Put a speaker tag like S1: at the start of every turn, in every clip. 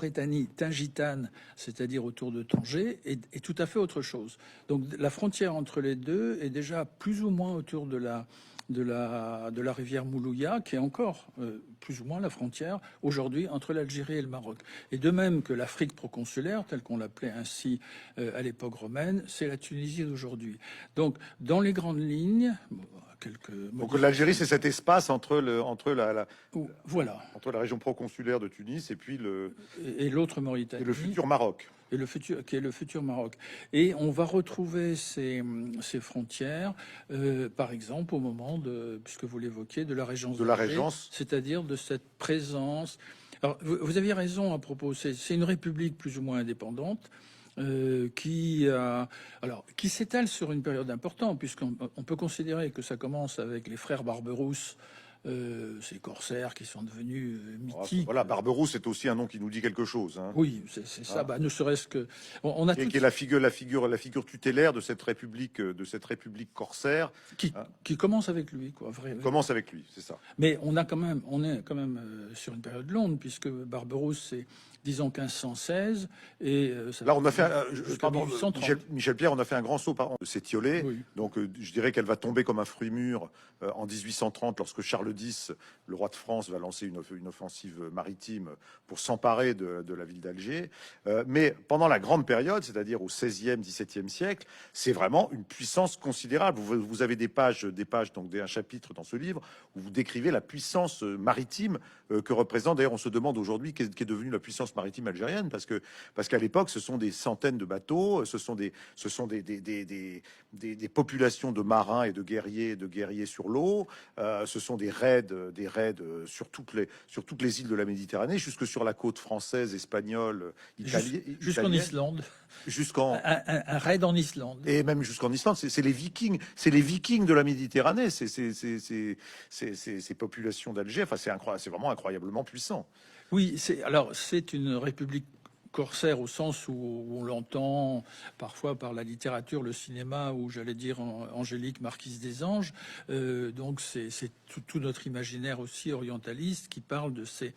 S1: Maurétanie, Tingitane, c'est-à-dire autour de Tanger, est tout à fait autre chose. Donc la frontière entre les deux est déjà plus ou moins autour de la rivière Moulouya, qui est encore plus ou moins la frontière aujourd'hui entre l'Algérie et le Maroc. Et de même que l'Afrique proconsulaire, telle qu'on l'appelait ainsi à l'époque romaine, c'est la Tunisie d'aujourd'hui. Donc dans les grandes lignes,
S2: donc l'Algérie, c'est cet espace entre
S1: voilà,
S2: entre la région proconsulaire de Tunis et puis
S1: et l'autre Mauritanie.
S2: Et le futur Maroc.
S1: Qui est le futur Maroc. Et on va retrouver ces frontières, par exemple, au moment puisque vous l'évoquiez, de la régence.
S2: De la régence.
S1: C'est-à-dire de cette présence. Alors, vous aviez raison à propos, c'est une république plus ou moins indépendante. Qui s'étale sur une période importante, puisqu'on peut considérer que ça commence avec les frères Barberousse, ces corsaires qui sont devenus mythiques.
S2: Voilà, Barberousse, c'est aussi un nom qui nous dit quelque chose. Hein.
S1: Oui, c'est ça. Ah. Ne serait-ce que on a
S2: qui est la figure tutélaire de cette république corsaire,
S1: qui commence avec lui, quoi.
S2: Commence avec lui, c'est ça.
S1: Mais on est quand même sur une période longue, puisque Barberousse, c'est disons 1516 et
S2: là on a fait Michel Pierre, on a fait un grand saut c'est Thiollet. Oui. Donc je dirais qu'elle va tomber comme un fruit mûr en 1830 lorsque Charles X, le roi de France, va lancer une offensive maritime pour s'emparer de la ville d'Alger. Mais pendant la grande période, c'est-à-dire au XVIe, XVIIe siècle, c'est vraiment une puissance considérable. Vous avez des pages, donc un chapitre dans ce livre où vous décrivez la puissance maritime que représente. D'ailleurs, on se demande aujourd'hui qu'est devenue la puissance maritime algérienne, parce qu'à l'époque, ce sont des centaines de bateaux, ce sont des populations de marins et de guerriers sur l'eau, ce sont des raids sur toutes les îles de la Méditerranée, jusque sur la côte française, espagnole, italienne,
S1: jusqu'en Islande, un raid en Islande,
S2: et même jusqu'en Islande. C'est les Vikings de la Méditerranée, ces populations d'Alger. Enfin, c'est vraiment incroyablement puissant.
S1: Oui, c'est une république corsaire au sens où on l'entend parfois par la littérature, le cinéma, ou j'allais dire Angélique, marquise des anges. Donc c'est tout notre imaginaire aussi orientaliste qui parle de ces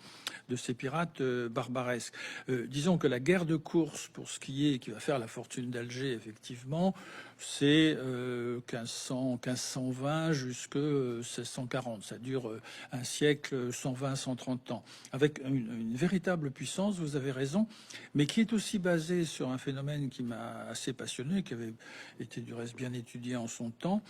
S1: pirates barbaresques. Disons que la guerre de course, pour ce qui va faire la fortune d'Alger, effectivement, c'est 1520 jusqu'à 1640. Ça dure un siècle, 120, 130 ans, avec une véritable puissance, vous avez raison, mais qui est aussi basée sur un phénomène qui m'a assez passionné, qui avait été du reste bien étudié en son temps,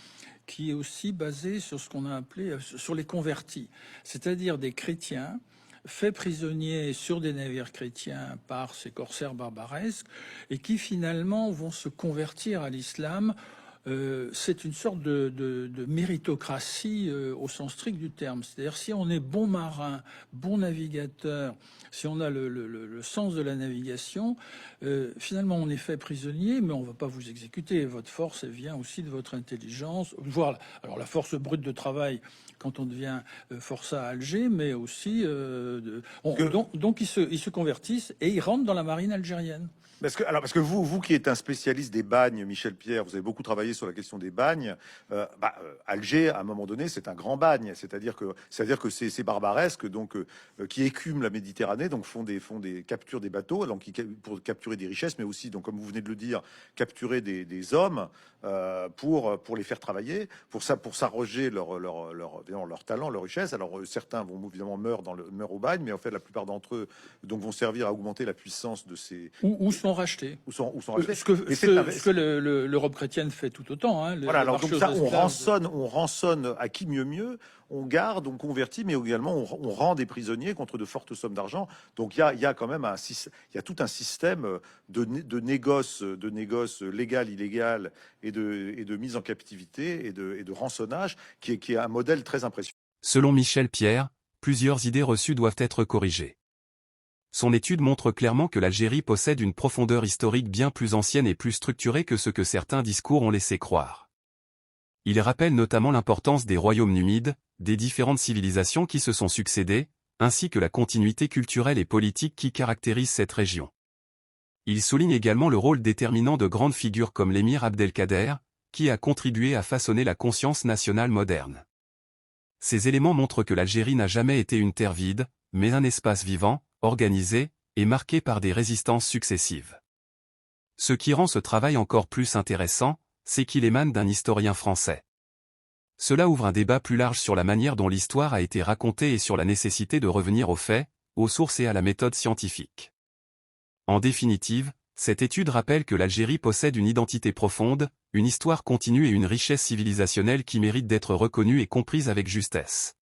S1: qui est aussi basé sur ce qu'on a appelé sur les convertis, c'est-à-dire des chrétiens faits prisonniers sur des navires chrétiens par ces corsaires barbaresques et qui finalement vont se convertir à l'islam. C'est une sorte de méritocratie au sens strict du terme. C'est-à-dire, si on est bon marin, bon navigateur, si on a le sens de la navigation, finalement on est fait prisonnier, mais on ne va pas vous exécuter. Votre force, elle vient aussi de votre intelligence, voire alors la force brute de travail quand on devient forçat à Alger, mais aussi donc ils se convertissent et ils rentrent dans la marine algérienne.
S2: Parce que vous qui êtes un spécialiste des bagnes, Michel Pierre, vous avez beaucoup travaillé sur la question des bagnes. Alger, à un moment donné, c'est un grand bagne, c'est-à-dire que ces barbaresques, donc qui écument la Méditerranée, donc capturent des bateaux, donc pour capturer des richesses, mais aussi, donc comme vous venez de le dire, capturer des hommes pour les faire travailler, pour s'arroger leur talent, leur richesse. Alors certains vont évidemment meurent au bagne, mais en fait la plupart d'entre eux donc vont servir à augmenter la puissance de ces
S1: ou sont rachetés.
S2: Ou sont rachetés.
S1: Ce que l'Europe chrétienne fait tout autant. Hein,
S2: voilà, alors comme ça, on rançonne à qui mieux, on garde, on convertit, mais également on rend des prisonniers contre de fortes sommes d'argent. Donc il y a quand même tout un système de négoce légal, illégal et de mise en captivité et de rançonnage qui est un modèle très impressionnant.
S3: Selon Michel Pierre, plusieurs idées reçues doivent être corrigées. Son étude montre clairement que l'Algérie possède une profondeur historique bien plus ancienne et plus structurée que ce que certains discours ont laissé croire. Il rappelle notamment l'importance des royaumes numides, des différentes civilisations qui se sont succédées, ainsi que la continuité culturelle et politique qui caractérise cette région. Il souligne également le rôle déterminant de grandes figures comme l'émir Abdelkader, qui a contribué à façonner la conscience nationale moderne. Ces éléments montrent que l'Algérie n'a jamais été une terre vide, mais un espace vivant, organisé, et marquée par des résistances successives. Ce qui rend ce travail encore plus intéressant, c'est qu'il émane d'un historien français. Cela ouvre un débat plus large sur la manière dont l'histoire a été racontée et sur la nécessité de revenir aux faits, aux sources et à la méthode scientifique. En définitive, cette étude rappelle que l'Algérie possède une identité profonde, une histoire continue et une richesse civilisationnelle qui méritent d'être reconnues et comprises avec justesse.